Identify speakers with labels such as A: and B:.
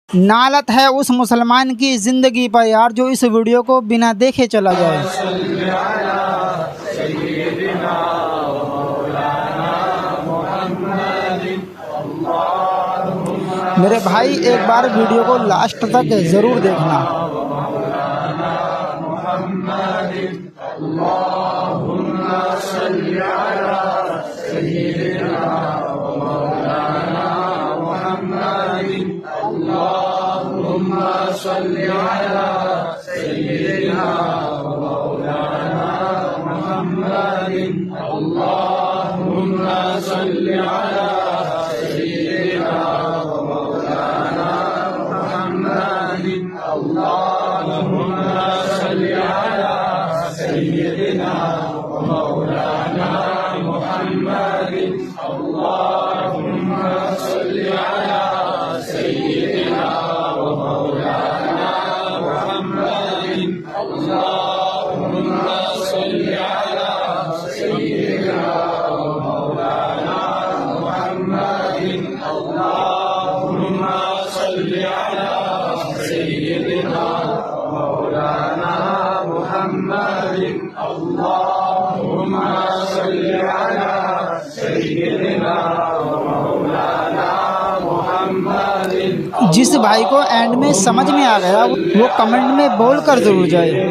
A: नालत है उस मुसलमान की ज़िंदगी पर यार जो इस वीडियो को बिना देखे चला जाए। मेरे भाई एक बार वीडियो को लास्ट तक ज़रूर देखना। जिस भाई को एंड में समझ में आ गया वो कमेंट में बोल कर जरूर जाए।